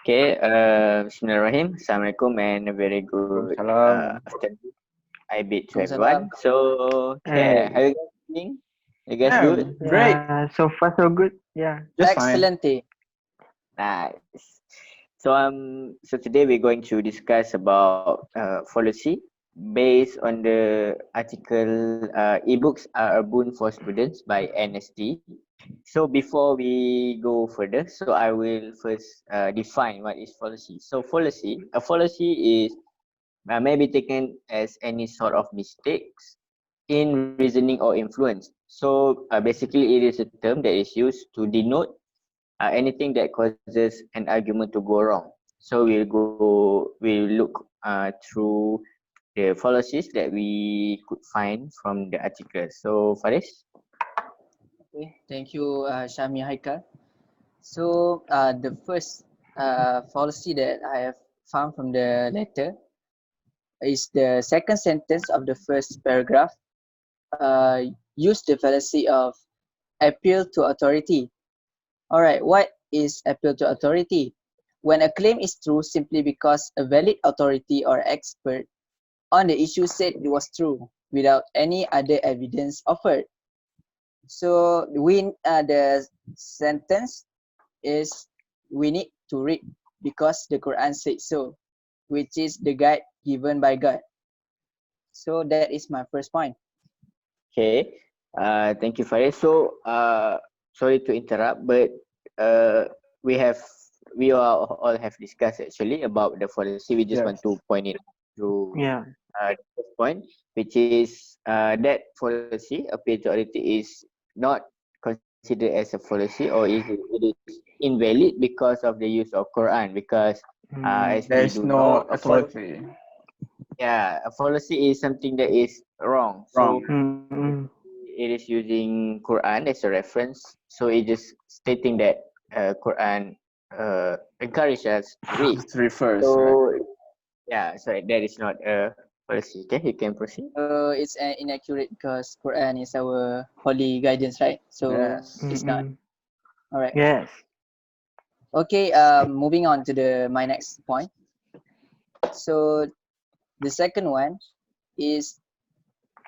Okay, Bismillahirrahmanirrahim. Assalamualaikum and a very good Salam. afternoon. I bid to everyone. Waalaikumsalam. So, okay, how Hey, are you guys doing? You guys Yeah, good? great. so far so good. Yeah. Just fine. Excelente. Nice. So today we're going to discuss about fallacy based on the article Ebooks are a boon for students by NSD. So before we go further, so I will first define what is fallacy. So a fallacy is may be taken as any sort of mistakes in reasoning or influence. So basically, it is a term that is used to denote anything that causes an argument to go wrong. So we'll look through the fallacies that we could find from the article. So Faris? Okay. Thank you, Syahmi Haikal. So, the first fallacy that I have found from the letter is the second sentence of the first paragraph. Use the fallacy of appeal to authority. All right, what is appeal to authority? When a claim is true simply because a valid authority or expert on the issue said it was true without any other evidence offered. So the sentence is we need to read because the Quran said so, which is the guide given by God. So that is my first point. Okay. Thank you, Faris. So sorry to interrupt, but uh, we have we all have discussed actually about the fallacy. We just want Yes. to point it out through Yeah. the first point, which is that fallacy appeal-to-authority is not considered as a fallacy, or it is invalid because of the use of Quran. Because as There we is do no know, authority. a fallacy is something that is wrong. So Wrong. it is using Quran as a reference. So it is stating that Quran encourages us to read. It refers, right? So yeah, so that is not a fallacy. Okay, you can proceed. It's inaccurate because Quran is our holy guidance, right? So Yes. it's not. All right. Yes. Okay. Moving on to my next point. So the second one is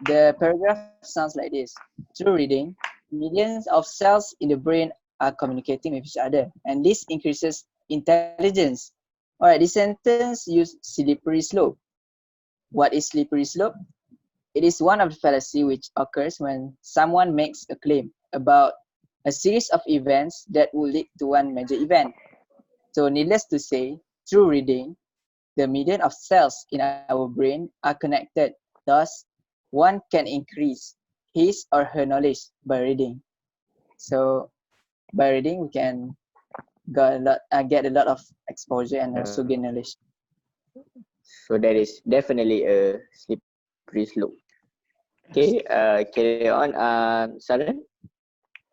the paragraph sounds like this. Through reading, millions of cells in the brain are communicating with each other, and this increases intelligence. All right, this sentence uses slippery slope. What is slippery slope? It is one of the fallacy which occurs when someone makes a claim about a series of events that will lead to one major event. So needless to say, through reading, the million of cells in our brain are connected. Thus, one can increase his or her knowledge by reading. So by reading, we can get a lot of exposure and also gain knowledge. So that is definitely a slippery slope. Okay, carry on. Saran?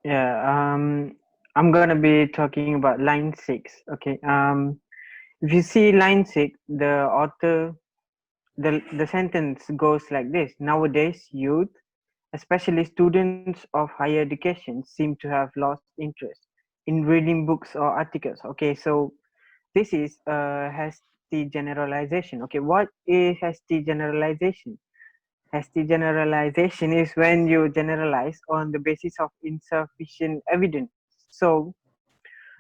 Yeah. I'm gonna be talking about line 6. Okay. If you see line 6, the author, the sentence goes like this: Nowadays, youth, especially students of higher education, seem to have lost interest in reading books or articles. Okay, so this is a hasty generalization. Okay, what is hasty generalization? Hasty generalization is when you generalize on the basis of insufficient evidence. So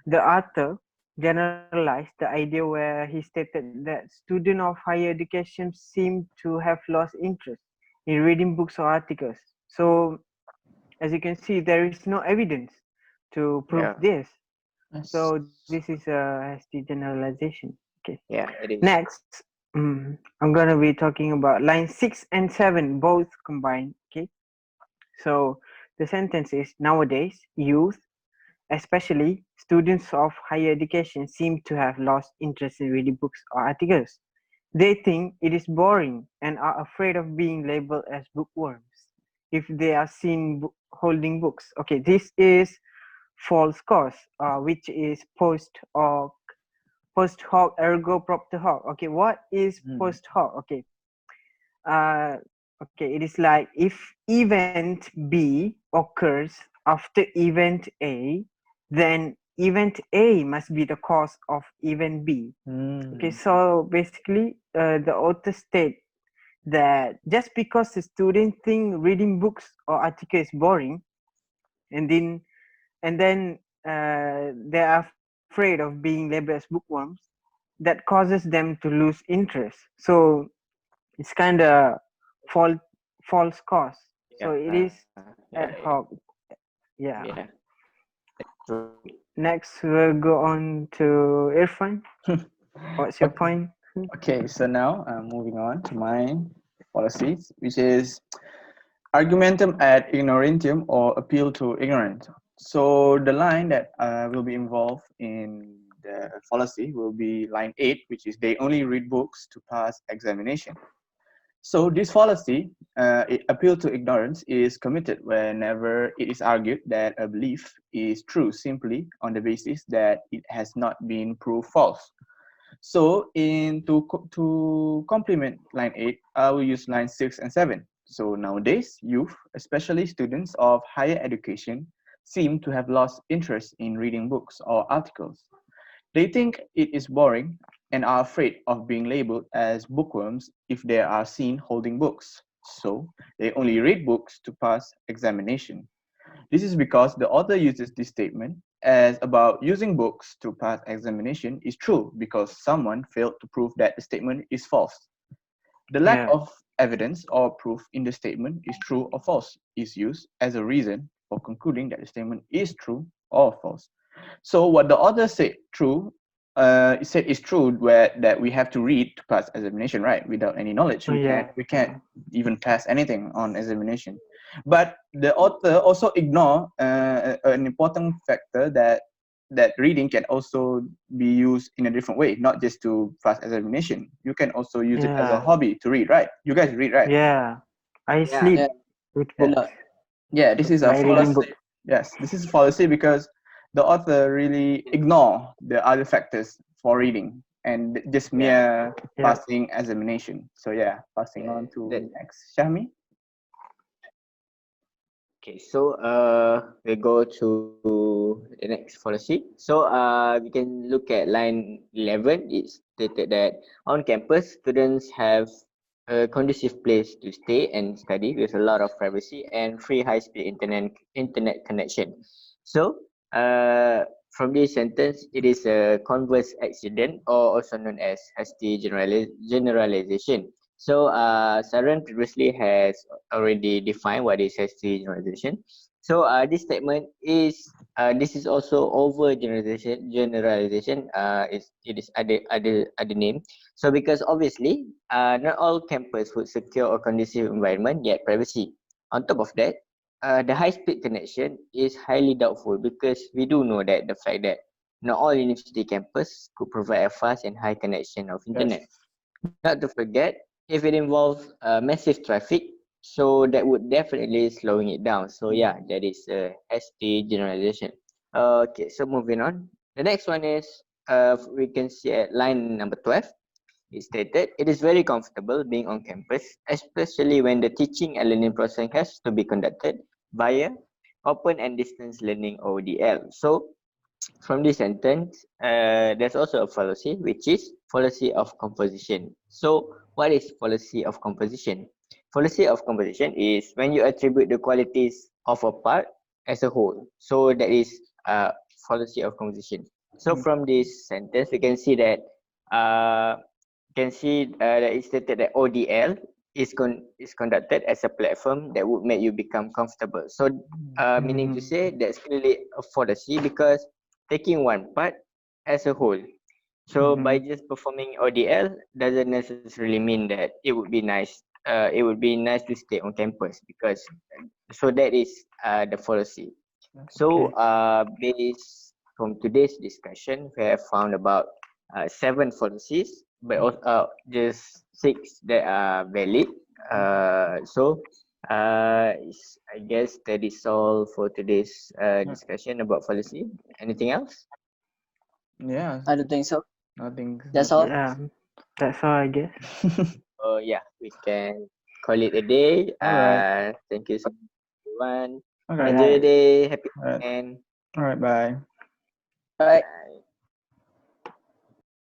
the author generalized the idea where he stated that students of higher education seem to have lost interest in reading books or articles. So as you can see, there is no evidence to prove Yeah, this. Yes. So this is a hasty generalization. Okay. yeah, it is. Next, I'm gonna be talking about line 6 and 7, both combined. Okay. So the sentence is: Nowadays, youth, especially students of higher education, seem to have lost interest in reading books or articles. They think it is boring and are afraid of being labeled as bookworms if they are seen holding books. Okay, this is false cause, which is post hoc ergo propter hoc. Okay, what is post hoc? Okay, uh, okay, it is like if event B occurs after event A, then event A must be the cause of event B. Okay, so basically, the author state that just because the student think reading books or article is boring, and then they are afraid of being labeled as bookworms, that causes them to lose interest. So it's kind of false false cause. So it is ad hoc. Yeah. Yeah. Next, we'll go on to Irfan. What's your Okay. point? Okay, so now moving on to my policies, which is argumentum ad ignorantium or appeal to ignorance. So the line that will be involved in the fallacy will be line 8, which is they only read books to pass examination. So this fallacy, appeal to ignorance, is committed whenever it is argued that a belief is true simply on the basis that it has not been proved false. So to complement line 8, I will use line 6 and 7. So nowadays, youth, especially students of higher education, seem to have lost interest in reading books or articles. They think it is boring and are afraid of being labeled as bookworms if they are seen holding books. So they only read books to pass examination. This is because the author uses this statement as about using books to pass examination is true because someone failed to prove that the statement is false. The lack Yeah. of evidence or proof in the statement is true or false is used as a reason for concluding that the statement is true or false. So what the author said true, it said is true where that we have to read to pass examination, right? Without any knowledge, Oh, yeah. we can't even pass anything on examination. But the author also ignore an important factor that reading can also be used in a different way, not just to pass examination. You can also use it as a Yeah. hobby to read, right? You guys read, right? Yeah. I Yeah. sleep Yeah, with a books lot. Yeah, this is a by reading fallacy. books. Yes, this is a fallacy because the author really ignore the other factors for reading and just Yeah. mere Yeah. passing examination. So yeah, passing on to That, next, Syahmi. okay, so we go to the next policy. So we can look at line 11. It stated that on campus, students have a conducive place to stay and study with a lot of privacy and free high-speed internet connection. So from this sentence, it is a converse accident or also known as hasty generalization. So Saran previously has already defined what is hasty generalization. So this statement is this is also over generalization. It is other name. So because obviously not all campus would secure a conducive environment yet privacy. On top of that, the high speed connection is highly doubtful because we do know that the fact that not all university campus could provide a fast and high connection of internet. Yes. Not to forget, if it involves massive traffic, so that would definitely slowing it down. So yeah, that is a hasty generalization. Okay, so moving on. The next one is we can see at line number 12. It stated, it is very comfortable being on campus, especially when the teaching and learning process has to be conducted via open and distance learning ODL. So from this sentence, there's also a fallacy, which is fallacy of composition. So, what is fallacy of composition? Fallacy of composition is when you attribute the qualities of a part as a whole. So, that is fallacy of composition. So, from this sentence, we can see that that it stated that ODL is conducted as a platform that would make you become comfortable. So, meaning to say that's clearly a fallacy because taking one part as a whole. So by just performing ODL doesn't necessarily mean that it would be nice. It would be nice to stay on campus because so that is the fallacy. So Okay. based from today's discussion, we have found about 7 fallacies, but also, just 6 that are valid. So I guess that is all for today's discussion about fallacy. Anything else? Yeah, I don't think so. nothing. That's all. Yeah. That's all, I guess. So yeah, we can call it a day. All right. Thank you so much, everyone. All Enjoy your right. day. Happy All right. weekend. All right. Bye. Right.